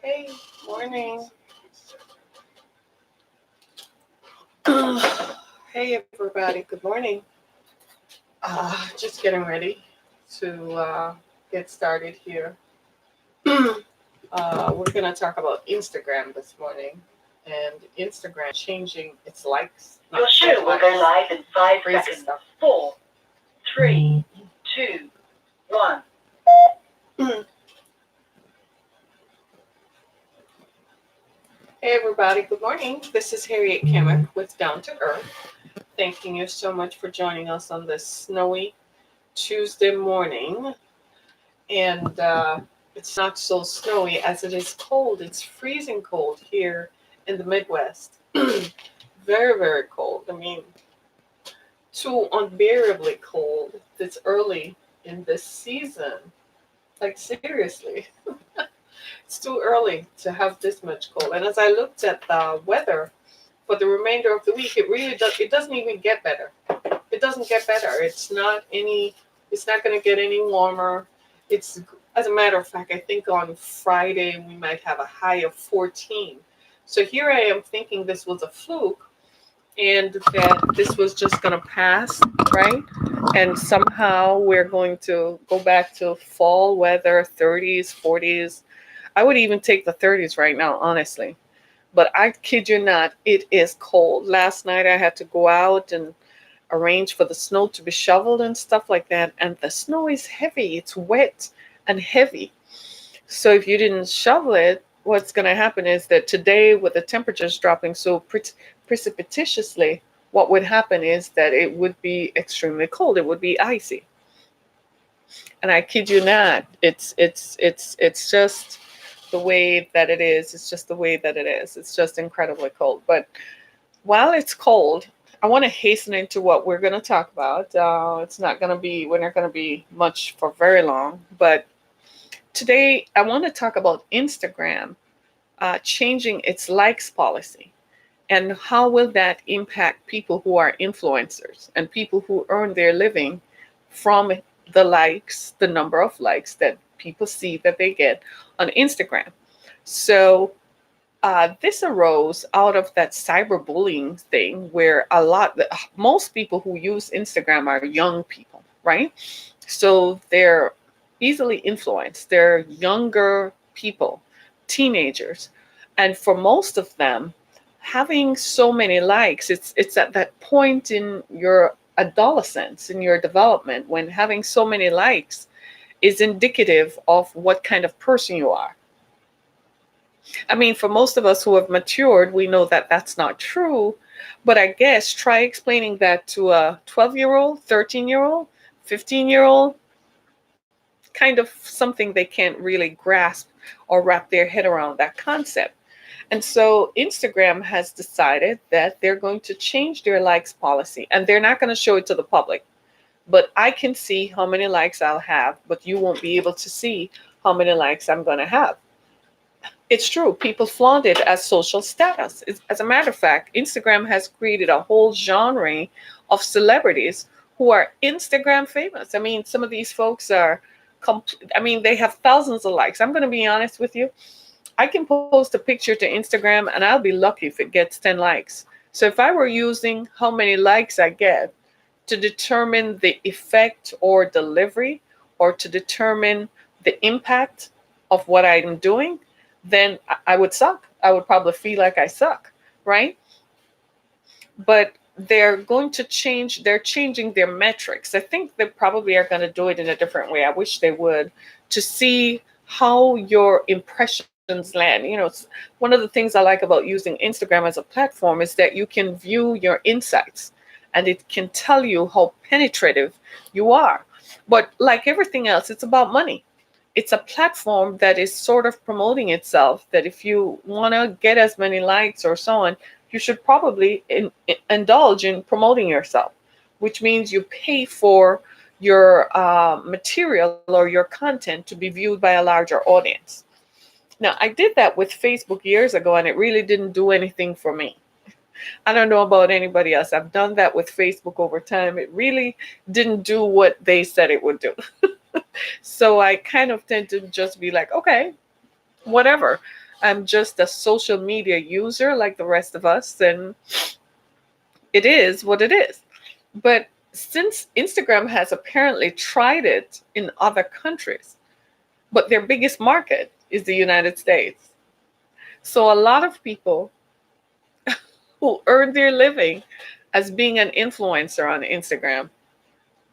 Hey, morning. Hey, everybody. Good morning. Just getting ready to get started here. We're going to talk about Instagram this morning and Instagram changing its likes. Your show will go live in 5 seconds. Stuff. 4, 3, 2, 1. Hey, everybody. Good morning. This is Harriet Kimmick with Down to Earth. Thanking you so much for joining us on this snowy Tuesday morning. And it's not so snowy as it is cold. It's freezing cold here in the Midwest. Very, very cold. I mean, too unbearably cold. It's early in this season. Like, seriously. It's too early to have this much cold. And as I looked at the weather for the remainder of the week, it doesn't even get better. It doesn't get better. It's not going to get any warmer. It's, as a matter of fact, I think on Friday we might have a high of 14. So here I am thinking this was a fluke and that this was just going to pass, right? And somehow we're going to go back to fall weather, 30s, 40s. I would even take the 30s right now, honestly. But I kid you not, it is cold. Last night I had to go out and arrange for the snow to be shoveled and stuff like that. And the snow is heavy, it's wet and heavy. So if you didn't shovel it, what's going to happen is that today, with the temperatures dropping so precipitously, what would happen is that it would be extremely cold. It would be icy. And I kid you not, it's just the way that it is. It's just the way that it is. It's just incredibly cold. But while it's cold, I want to hasten into what we're going to talk about. We're not going to be much for very long. But today, I want to talk about Instagram changing its likes policy. And how will that impact people who are influencers and people who earn their living from the likes, the number of likes that people see that they get on Instagram? So this arose out of that cyberbullying thing where most people who use Instagram are young people, right? So they're easily influenced. They're younger people, teenagers. And for most of them, having so many likes, it's at that point in your adolescence, in your development, when having so many likes is indicative of what kind of person you are. I mean, for most of us who have matured, we know that that's not true. But I guess try explaining that to a 12-year-old, 13-year-old, 15-year-old, kind of something they can't really grasp or wrap their head around that concept. And so Instagram has decided that they're going to change their likes policy and they're not going to show it to the public. But I can see how many likes I'll have, but you won't be able to see how many likes I'm going to have. It's true. People flaunt it as social status. As a matter of fact, Instagram has created a whole genre of celebrities who are Instagram famous. I mean, some of these folks are, they have thousands of likes. I'm going to be honest with you. I can post a picture to Instagram and I'll be lucky if it gets 10 likes. So if I were using how many likes I get to determine the effect or delivery or to determine the impact of what I'm doing, then I would suck. I would probably feel like I suck, right? But they're changing their metrics. I think they probably are going to do it in a different way. I wish they would, to see how your impressions land. One of the things I like about using Instagram as a platform is that you can view your insights and it can tell you how penetrative you are. But like everything else, it's about money. It's a platform that is sort of promoting itself, that if you want to get as many likes or so on, you should probably indulge in promoting yourself, which means you pay for your material or your content to be viewed by a larger audience. Now, I did that with Facebook years ago, and it really didn't do anything for me. I don't know about anybody else. I've done that with Facebook over time. It really didn't do what they said it would do. So I kind of tend to just be like, okay, whatever. I'm just a social media user like the rest of us, and it is what it is. But since Instagram has apparently tried it in other countries, but their biggest market is the United States. So a lot of people who earn their living as being an influencer on Instagram,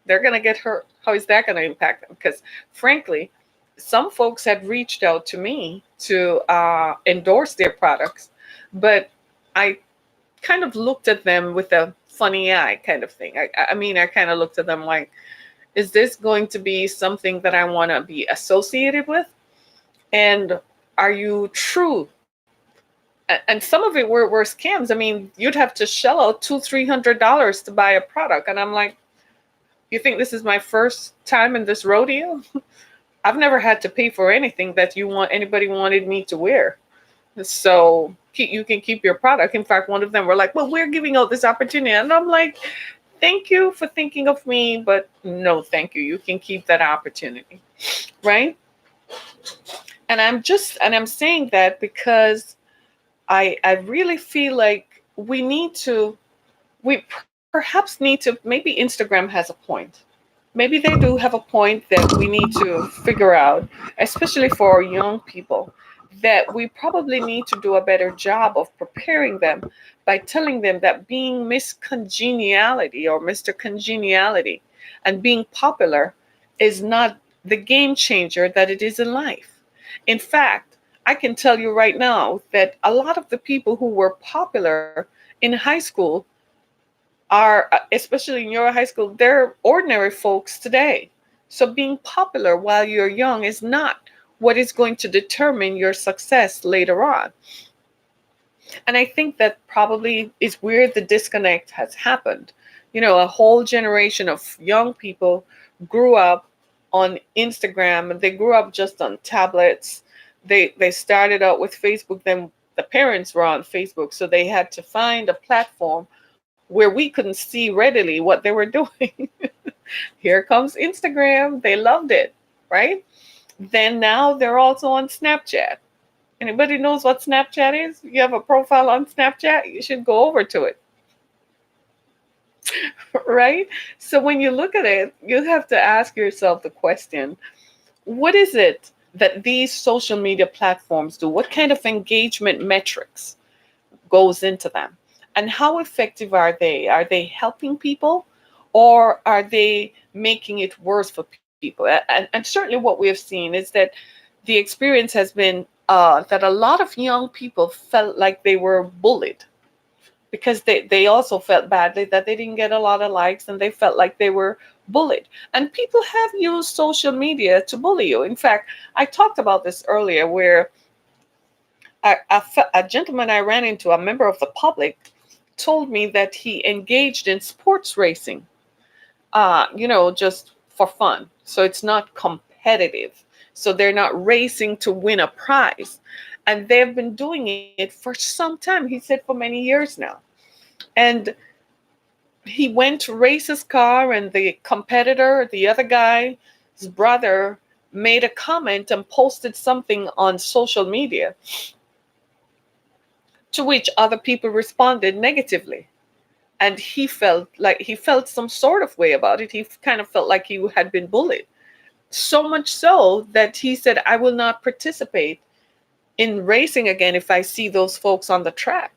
they're going to get hurt. How is that going to impact them? Because frankly, some folks had reached out to me to endorse their products, but I kind of looked at them with a funny eye kind of thing. I mean, I kind of looked at them like, is this going to be something that I want to be associated with? And are you true? And some of it were scams. I mean, you'd have to shell out $200-300 to buy a product. And I'm like, you think this is my first time in this rodeo? I've never had to pay for anything that anybody wanted me to wear. So you can keep your product. In fact, one of them were like, well, we're giving out this opportunity. And I'm like, thank you for thinking of me, but no, thank you. You can keep that opportunity. Right? And I'm saying that because I really feel like we perhaps need to, maybe Instagram has a point. Maybe they do have a point that we need to figure out, especially for our young people, that we probably need to do a better job of preparing them by telling them that being Miss Congeniality or Mr. Congeniality and being popular is not the game changer that it is in life. In fact, I can tell you right now that a lot of the people who were popular in high school are, especially in your high school, they're ordinary folks today. So being popular while you're young is not what is going to determine your success later on. And I think that probably is where the disconnect has happened. A whole generation of young people grew up on Instagram, and they grew up just on tablets. They started out with Facebook, then the parents were on Facebook, so they had to find a platform where we couldn't see readily what they were doing. Here comes Instagram. They loved it, right? Then now they're also on Snapchat. Anybody knows what Snapchat is? You have a profile on Snapchat, you should go over to it. Right? So when you look at it, you have to ask yourself the question, what is it that these social media platforms do? What kind of engagement metrics goes into them? And how effective are they? Are they helping people, or are they making it worse for people? And certainly what we have seen is that the experience has been that a lot of young people felt like they were bullied because they also felt badly that they didn't get a lot of likes, and they felt like they were bullied. And people have used social media to bully you. In fact, I talked about this earlier where a gentleman I ran into, a member of the public, told me that he engaged in sports racing, just for fun. So it's not competitive. So they're not racing to win a prize. And they've been doing it for some time. He said for many years now. And he went to race his car, and the competitor, the other guy, his brother, made a comment and posted something on social media, to which other people responded negatively. And he felt some sort of way about it. He kind of felt like he had been bullied. So much so that he said, I will not participate in racing again if I see those folks on the track.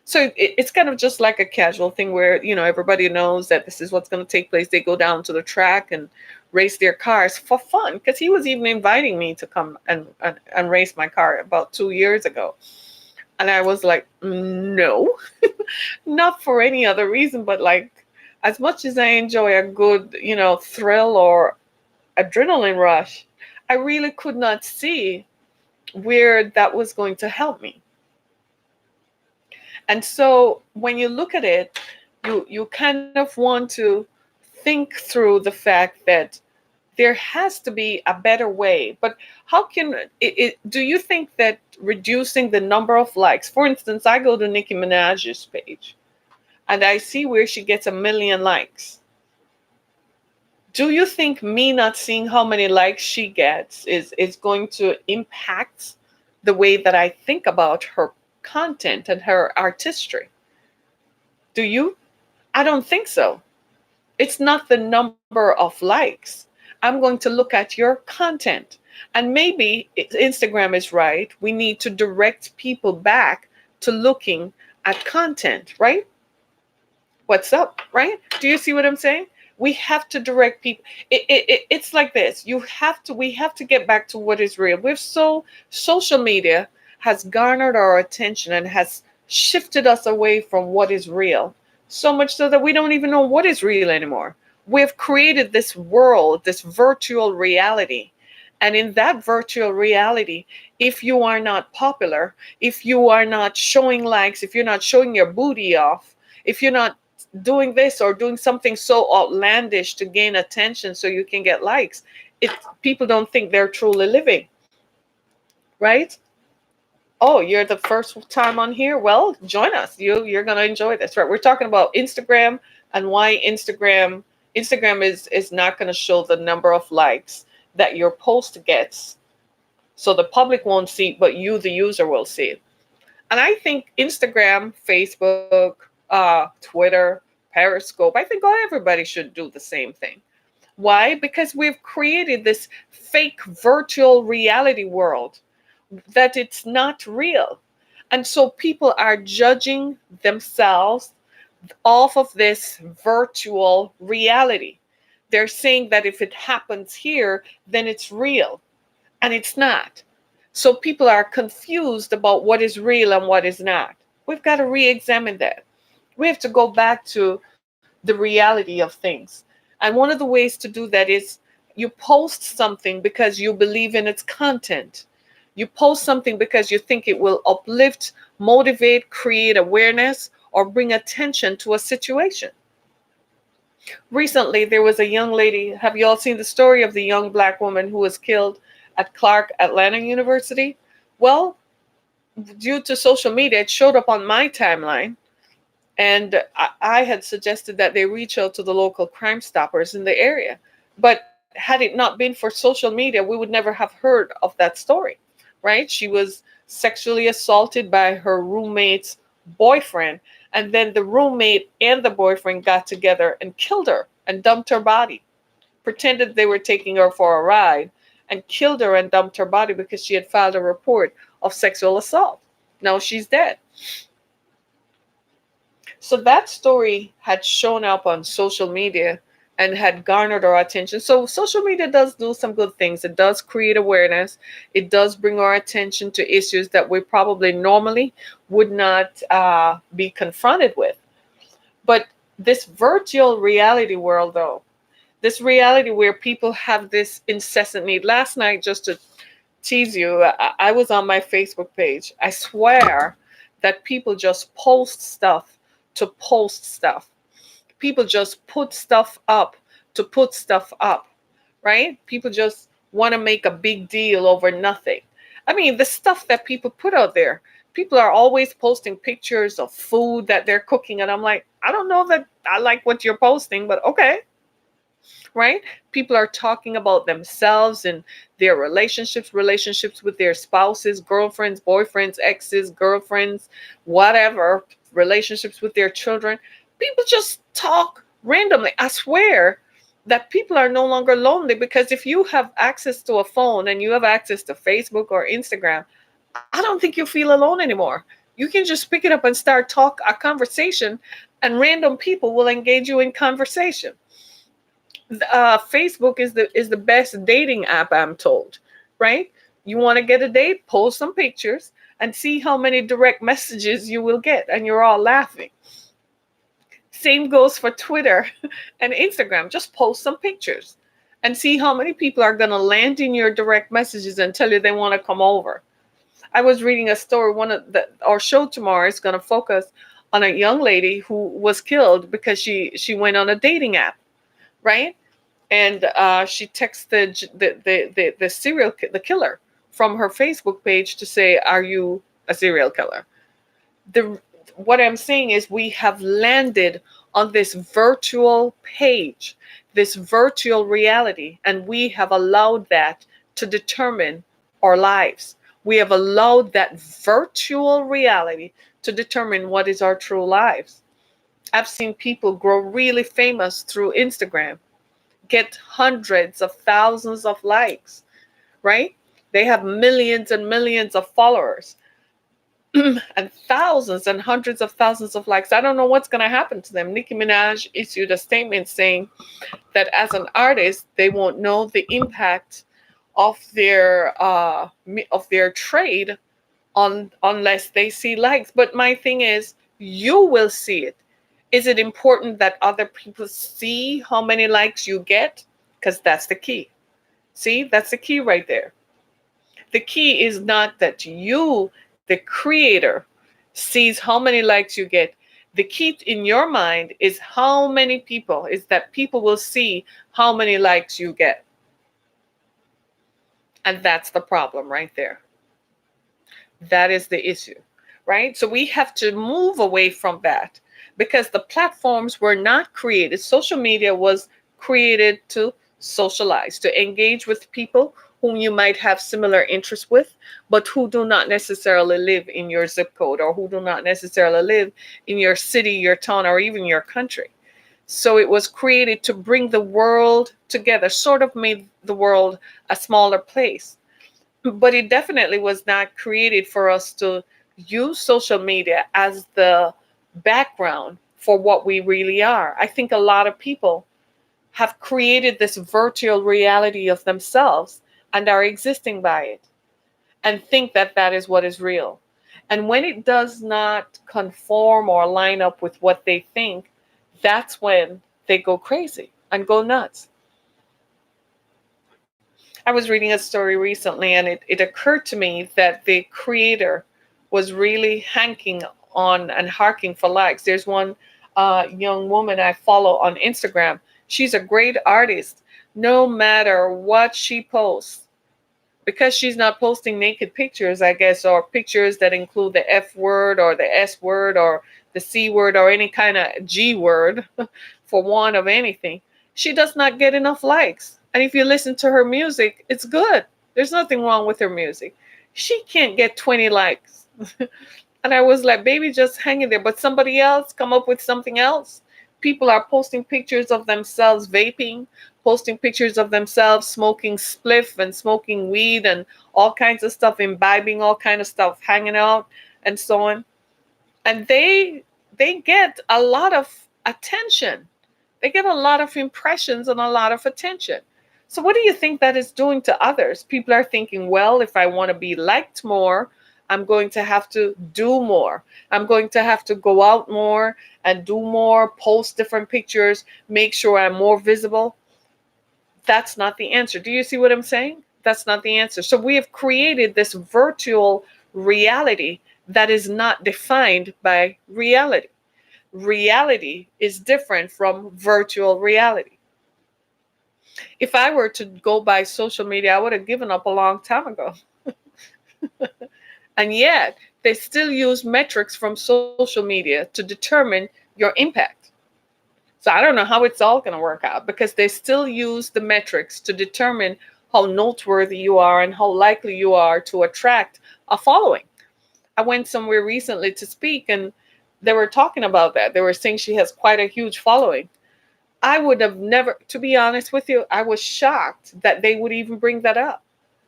So it's kind of just like a casual thing where, everybody knows that this is what's going to take place. They go down to the track and race their cars for fun. Because he was even inviting me to come and race my car about 2 years ago. And I was like, no, not for any other reason, but like, as much as I enjoy a good, thrill or adrenaline rush, I really could not see where that was going to help me. And so when you look at it, you kind of want to think through the fact that there has to be a better way. But how do you think that reducing the number of likes, for instance, I go to Nicki Minaj's page and I see where she gets 1 million likes. Do you think me not seeing how many likes she gets is going to impact the way that I think about her content and her artistry? Do you? I don't think so. It's not the number of likes. I'm going to look at your content. And maybe Instagram is right. We need to direct people back to looking at content, right? What's up, right? Do you see what I'm saying? We have to direct people. It's like this. We have to get back to what is real. Social media has garnered our attention and has shifted us away from what is real. So much so that we don't even know what is real anymore. We've created this world, this virtual reality. And in that virtual reality, if you are not popular, if you are not showing likes, if you're not showing your booty off, if you're not doing this or doing something so outlandish to gain attention so you can get likes, it people don't think they're truly living, right? Oh, you're the first time on here? Well, join us. You're gonna enjoy this, right? We're talking about Instagram and why Instagram is not gonna show the number of likes that your post gets. So the public won't see it, but you, the user, will see it. And I think Instagram, Facebook, Twitter, Periscope, I think everybody should do the same thing. Why? Because we've created this fake virtual reality world that it's not real. And so people are judging themselves off of this virtual reality. They're saying that if it happens here, then it's real. And it's not. So people are confused about what is real and what is not. We've got to re examine that. We have to go back to the reality of things. And one of the ways to do that is you post something because you believe in its content. You post something because you think it will uplift, motivate, create awareness, or bring attention to a situation. Recently, there was a young lady. Have you all seen the story of the young black woman who was killed at Clark Atlanta University? Well, due to social media, it showed up on my timeline. And I had suggested that they reach out to the local Crime Stoppers in the area. But had it not been for social media, we would never have heard of that story, right? She was sexually assaulted by her roommate's boyfriend. And then the roommate and the boyfriend got together and killed her and dumped her body, pretended they were taking her for a ride, and killed her and dumped her body because she had filed a report of sexual assault. Now she's dead. So that story had shown up on social media and had garnered our attention. So social media does do some good things. It does create awareness. It does bring our attention to issues that we probably normally would not be confronted with. But this virtual reality world, though, this reality where people have this incessant need. Last night, just to tease you, I was on my Facebook page. I swear that people just post stuff to post stuff. People just put stuff up to put stuff up, right? People just want to make a big deal over nothing. I mean, the stuff that people put out there, people are always posting pictures of food that they're cooking. And I'm like, I don't know that I like what you're posting, but okay, right? People are talking about themselves and their relationships with their spouses, girlfriends, boyfriends, exes, girlfriends, whatever, relationships with their children. People just talk randomly. I swear that people are no longer lonely, because if you have access to a phone and you have access to Facebook or Instagram, I don't think you feel alone anymore. You can just pick it up and start a conversation, and random people will engage you in conversation. Facebook is the best dating app, I'm told, right? You want to get a date, post some pictures and see how many direct messages you will get, and you're all laughing. Same goes for Twitter and Instagram. Just post some pictures and see how many people are going to land in your direct messages and tell you they want to come over. I was reading a story. Our show tomorrow is going to focus on a young lady who was killed because she went on a dating app, right? And she texted the killer from her Facebook page to say, "Are you a serial killer?" What I'm saying is we have landed on this virtual page, this virtual reality, and we have allowed that to determine our lives. We have allowed that virtual reality to determine what is our true lives. I've seen people grow really famous through Instagram, get hundreds of thousands of likes, right? They have millions and millions of followers and thousands and hundreds of thousands of likes. I don't know what's going to happen to them. Nicki Minaj issued a statement saying that as an artist, they won't know the impact of their trade unless they see likes. But my thing is, you will see it. Is it important that other people see how many likes you get? Because that's the key. See, that's the key right there. The key is not that you, the creator, sees how many likes you get. The key in your mind is how many people, is that people will see how many likes you get. And that's the problem right there. That is the issue, right? So we have to move away from that, because the platforms were not created. Social media was created to socialize, to engage with people whom you might have similar interests with, but who do not necessarily live in your zip code, or who do not necessarily live in your city, your town, or even your country. So it was created to bring the world together, sort of made the world a smaller place. But it definitely was not created for us to use social media as the background for what we really are. I think a lot of people have created this virtual reality of themselves and are existing by it and think that that is what is real. And when it does not conform or line up with what they think, that's when they go crazy and go nuts. I was reading a story recently, and it occurred to me that the creator was really hanking on and harking for likes. There's one young woman I follow on Instagram. She's a great artist. No matter what she posts, because she's not posting naked pictures, I guess, or pictures that include the F word or the S word or the C word or any kind of G word, for want of anything, she does not get enough likes. And if you listen to her music, it's good. There's nothing wrong with her music. She can't get 20 likes. And I was like, baby, just hang in there. But somebody else come up with something else. People are posting pictures of themselves vaping, posting pictures of themselves smoking spliff and smoking weed and all kinds of stuff, imbibing all kind of stuff, hanging out and so on. And they get a lot of attention. They get a lot of impressions and a lot of attention. So what do you think that is doing to others? People are thinking, well, if I want to be liked more, I'm going to have to do more. I'm going to have to go out more and do more, post different pictures, make sure I'm more visible. That's not the answer. Do you see what I'm saying? That's not the answer. So we have created this virtual reality that is not defined by reality. Reality is different from virtual reality. If I were to go by social media, I would have given up a long time ago. And yet, they still use metrics from social media to determine your impact. So I don't know how it's all going to work out, because they still use the metrics to determine how noteworthy you are and how likely you are to attract a following. I went somewhere recently to speak, and they were talking about that. They were saying she has quite a huge following. I would have never, to be honest with you, I was shocked that they would even bring that up.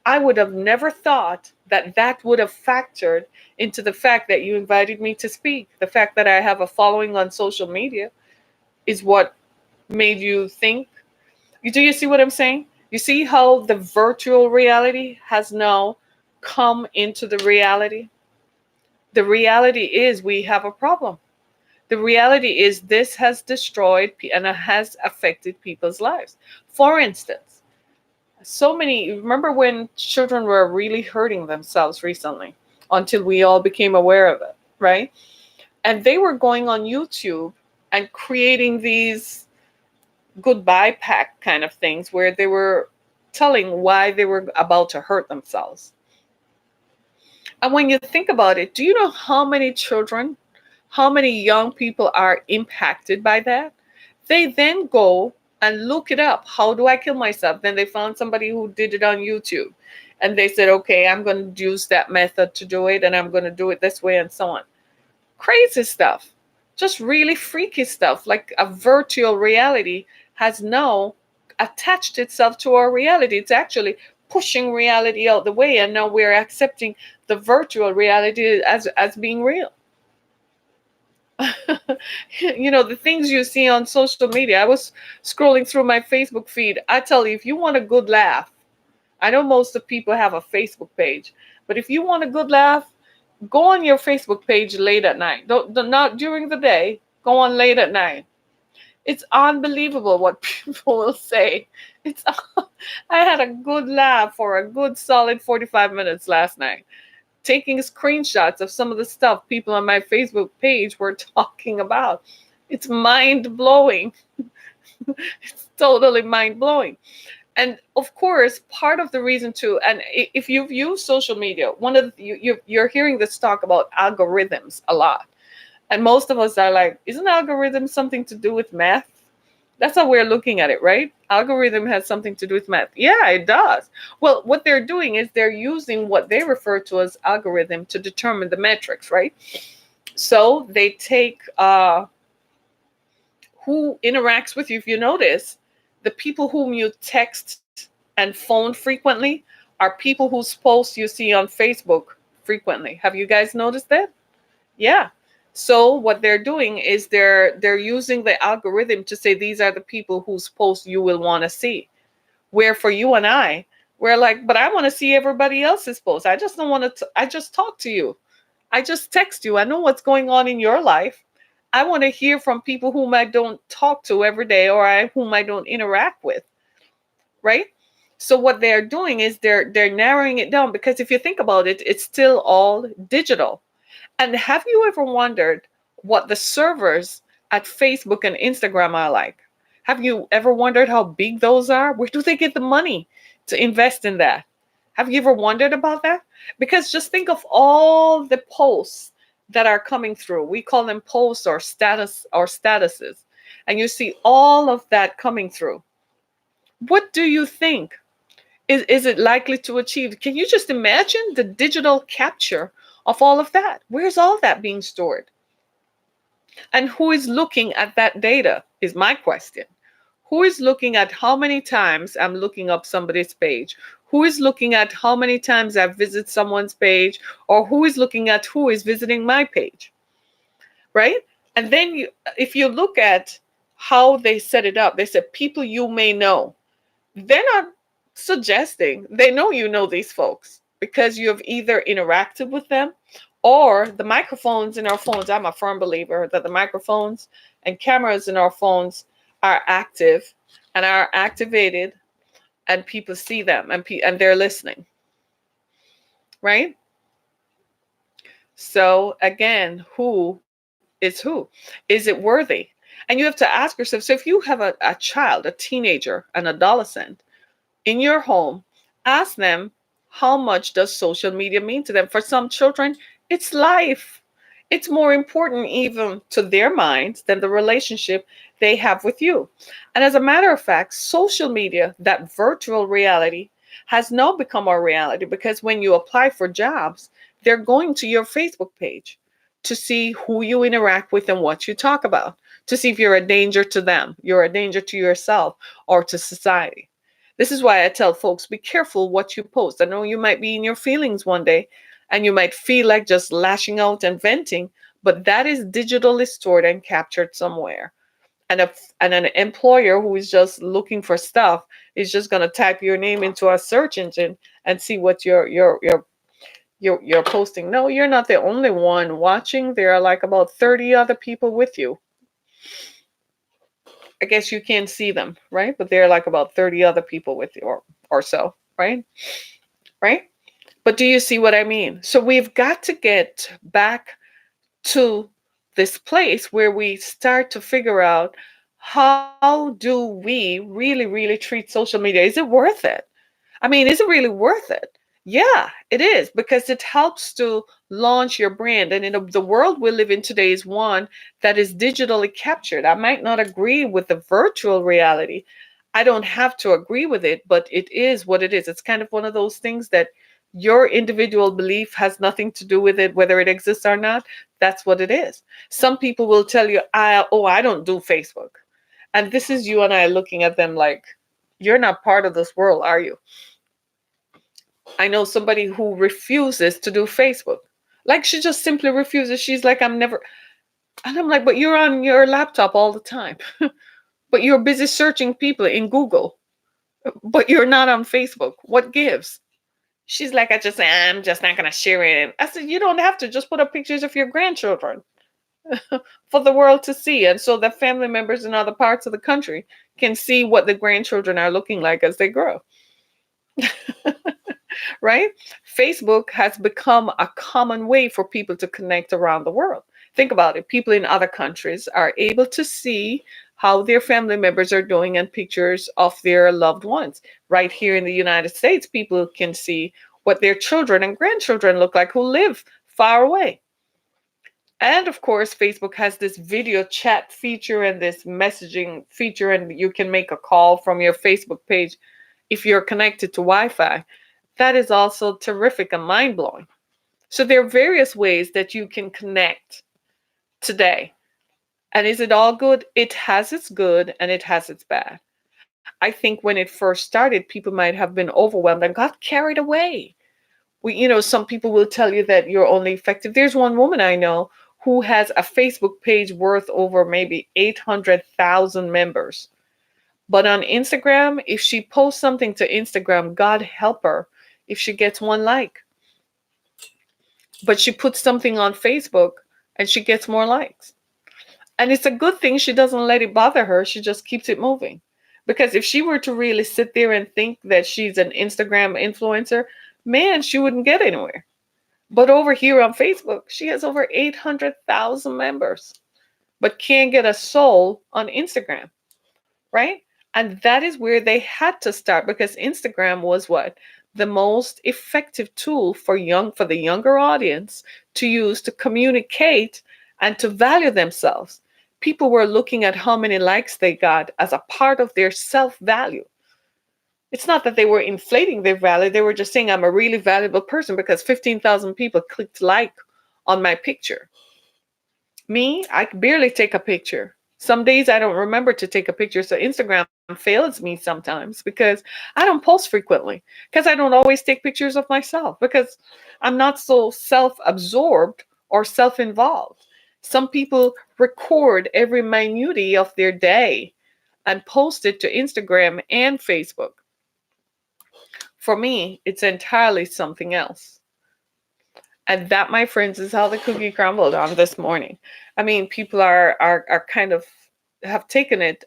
I would have never thought that that would have factored into the fact that you invited me to speak. The fact that I have a following on social media is what made you think. Do you see what I'm saying? You see how the virtual reality has now come into the reality? The reality is we have a problem. The reality is this has destroyed and it has affected people's lives. For instance, so many, remember when children were really hurting themselves recently, until we all became aware of it, right? And they were going on YouTube and creating these goodbye pack kind of things where they were telling why they were about to hurt themselves. And when you think about it, do you know how many young people are impacted by that? They then go and look it up. How do I kill myself? Then they found somebody who did it on YouTube. And they said, okay, I'm going to use that method to do it, and I'm going to do it this way, and so on. Crazy stuff. Just really freaky stuff. Like a virtual reality has now attached itself to our reality. It's actually pushing reality out the way, and now we're accepting the virtual reality as being real. The things you see on social media. I was scrolling through my Facebook feed. I tell you, if you want a good laugh, I know most of people have a Facebook page, but if you want a good laugh, go on your Facebook page late at night. Don't not during the day. Go on late at night. It's unbelievable what people will say. It's I had a good laugh for a good solid 45 minutes last night, taking screenshots of some of the stuff people on my Facebook page were talking about. It's mind blowing. It's totally mind blowing. And of course, part of the reason too, and if you've used social media, one of you're hearing this talk about algorithms a lot, and most of us are like, isn't algorithm something to do with math? That's how we're looking at it, right? Algorithm has something to do with math. Yeah, it does. Well, what they're doing is they're using what they refer to as algorithm to determine the metrics, right? So they take who interacts with you. If you notice, the people whom you text and phone frequently are people whose posts you see on Facebook frequently. Have you guys noticed that? Yeah. So what they're doing is they're using the algorithm to say these are the people whose posts you will want to see. Where for you and I, we're like, but I want to see everybody else's posts. I just don't want to. I just talk to you. I just text you. I know what's going on in your life. I want to hear from people whom I don't talk to every day, or whom I don't interact with, right? So what they're doing is they're narrowing it down, because if you think about it, it's still all digital. And have you ever wondered what the servers at Facebook and Instagram are like? Have you ever wondered how big those are? Where do they get the money to invest in that? Have you ever wondered about that? Because just think of all the posts that are coming through. We call them posts or statuses. And you see all of that coming through. What do you think? Is it likely to achieve? Can you just imagine the digital capture of all of that? Where's all that being stored? And who is looking at that data is my question. Who is looking at how many times I'm looking up somebody's page? Who is looking at how many times I visit someone's page? Or who is looking at who is visiting my page? Right? And then if you look at how they set it up, they said people you may know. They're not suggesting they know you know these folks because you have either interacted with them, or the microphones in our phones. I'm a firm believer that the microphones and cameras in our phones are active and are activated, and people see them, and they're listening, right? So again, who is who? Is it worthy? And you have to ask yourself, so if you have a child, a teenager, an adolescent in your home, ask them, how much does social media mean to them? For some children, it's life. It's more important even to their minds than the relationship they have with you. And as a matter of fact, social media, that virtual reality, has now become our reality, because when you apply for jobs, they're going to your Facebook page to see who you interact with and what you talk about, to see if you're a danger to them, you're a danger to yourself or to society. This is why I tell folks, be careful what you post. I know you might be in your feelings one day and you might feel like just lashing out and venting, but that is digitally stored and captured somewhere. And an employer who is just looking for stuff is just going to type your name into a search engine and see what you're posting. No, you're not the only one watching. There are like about 30 other people with you. I guess you can't see them, right? But there are like about 30 other people with you, or so, right? Right? But do you see what I mean? So we've got to get back to this place where we start to figure out, how do we really, really treat social media? Is it worth it? I mean, is it really worth it? Yeah, it is because it helps to launch your brand. And in the world we live in today is one that is digitally captured. I might not agree with the virtual reality. I don't have to agree with it, but it is what it is. It's kind of one of those things that your individual belief has nothing to do with it, whether it exists or not. That's what it is. Some people will tell you, I don't do Facebook. And this is you and I looking at them like, you're not part of this world, are you? I know somebody who refuses to do Facebook. Like she just simply refuses. She's like, I'm never. And I'm like, but you're on your laptop all the time. But you're busy searching people in Google. But you're not on Facebook. What gives? She's like, I'm just not going to share it. I said, you don't have to. Just put up pictures of your grandchildren for the world to see. And so that family members in other parts of the country can see what the grandchildren are looking like as they grow. Right? Facebook has become a common way for people to connect around the world. Think about it. People in other countries are able to see how their family members are doing and pictures of their loved ones. Right here in the United States, people can see what their children and grandchildren look like who live far away. And of course, Facebook has this video chat feature and this messaging feature, and you can make a call from your Facebook page if you're connected to Wi Fi. That is also terrific and mind blowing. So there are various ways that you can connect today. And is it all good? It has its good and it has its bad. I think when it first started, people might have been overwhelmed and got carried away. Some people will tell you that you're only effective. There's one woman I know who has a Facebook page worth over maybe 800,000 members. But on Instagram, if she posts something to Instagram, God help her if she gets one like. But she puts something on Facebook and she gets more likes. And it's a good thing she doesn't let it bother her. She just keeps it moving. Because if she were to really sit there and think that she's an Instagram influencer, man, she wouldn't get anywhere. But over here on Facebook, she has over 800,000 members, but can't get a soul on Instagram, right? And that is where they had to start because Instagram was what? The most effective tool for the younger audience to use to communicate and to value themselves. People were looking at how many likes they got as a part of their self-value. It's not that they were inflating their value, they were just saying I'm a really valuable person because 15,000 people clicked like on my picture. Me, I barely take a picture. Some days I don't remember to take a picture. So Instagram fails me sometimes because I don't post frequently because I don't always take pictures of myself because I'm not so self-absorbed or self-involved. Some people record every minutiae of their day and post it to Instagram and Facebook. For me, it's entirely something else. And that, my friends, is how the cookie crumbled on this morning. I mean, people are kind of have taken it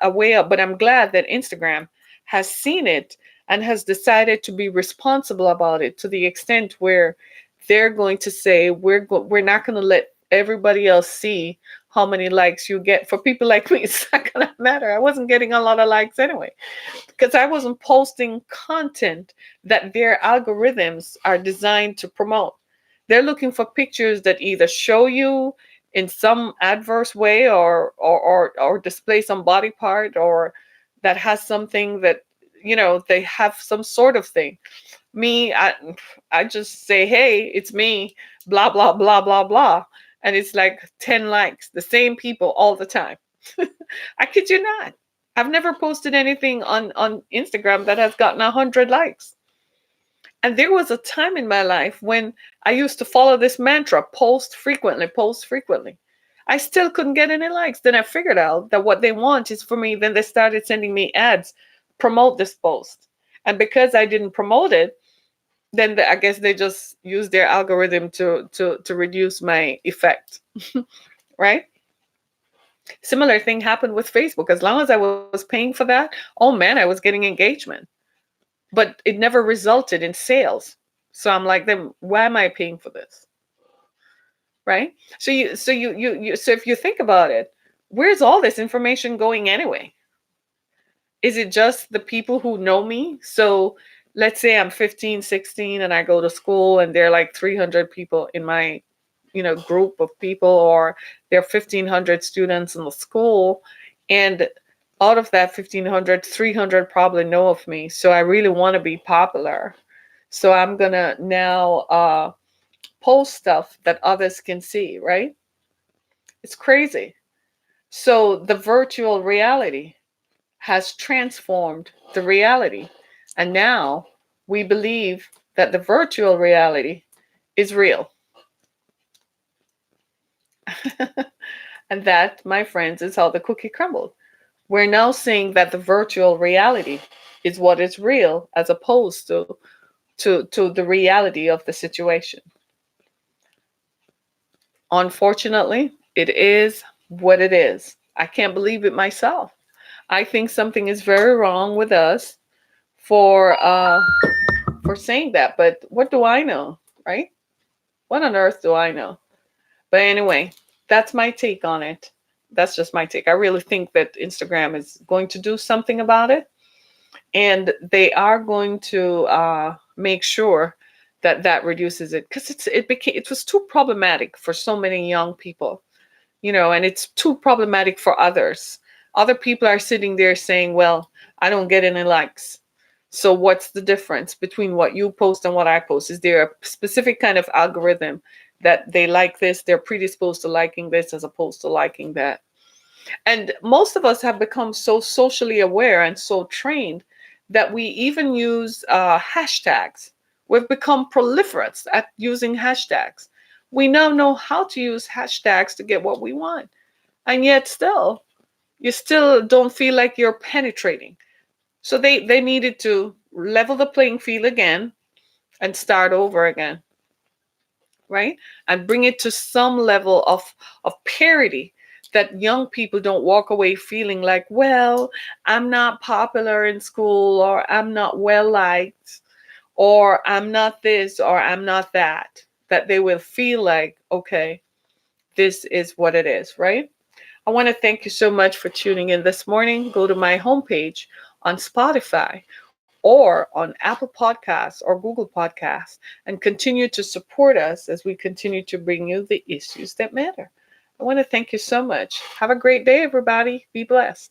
a way up, but I'm glad that Instagram has seen it and has decided to be responsible about it to the extent where they're going to say we're not going to let everybody else see how many likes you get. For people like me, it's not going to matter. I wasn't getting a lot of likes anyway because I wasn't posting content that their algorithms are designed to promote. They're looking for pictures that either show you in some adverse way or display some body part or that has something that they have some sort of thing. Me, I just say, hey, it's me, blah blah blah blah blah, and it's like 10 likes, the same people all the time. I kid you not. I've never posted anything on Instagram that has gotten 100 likes. And there was a time in my life when I used to follow this mantra, post frequently, post frequently. I still couldn't get any likes. Then I figured out that what they want is for me. Then they started sending me ads, promote this post. And because I didn't promote it, then I guess they just used their algorithm to reduce my effect, right? Similar thing happened with Facebook. As long as I was paying for that, oh man, I was getting engagement. But it never resulted in sales. So I'm like, then why am I paying for this? Right? So if you think about it, where's all this information going anyway? Is it just the people who know me? So let's say I'm 15, 16, and I go to school and there are like 300 people in my, group of people, or there are 1,500 students in the school. And out of that 1,500, 300 probably know of me. So I really want to be popular. So I'm going to now post stuff that others can see, right? It's crazy. So the virtual reality has transformed the reality. And now we believe that the virtual reality is real. And that, my friends, is how the cookie crumbled. We're now seeing that the virtual reality is what is real, as opposed to the reality of the situation. Unfortunately, it is what it is. I can't believe it myself. I think something is very wrong with us for saying that. But what do I know, right? What on earth do I know? But anyway, that's my take on it. That's just my take. I really think that Instagram is going to do something about it, and they are going to make sure that that reduces it, because it was too problematic for so many young people, and it's too problematic for others. Other people are sitting there saying, well, I don't get any likes. So what's the difference between what you post and what I post? Is there a specific kind of algorithm that they like this, they're predisposed to liking this as opposed to liking that? And most of us have become so socially aware and so trained that we even use hashtags. We've become proliferate at using hashtags. We now know how to use hashtags to get what we want. And yet still, you still don't feel like you're penetrating. So they needed to level the playing field again and start over again, right? And bring it to some level of parity, that young people don't walk away feeling like, well, I'm not popular in school, or I'm not well liked, or I'm not this, or I'm not that. That they will feel like, okay, this is what it is, right? I want to thank you so much for tuning in this morning. Go to my homepage on Spotify or on Apple Podcasts or Google Podcasts, and continue to support us as we continue to bring you the issues that matter. I want to thank you so much. Have a great day, everybody. Be blessed.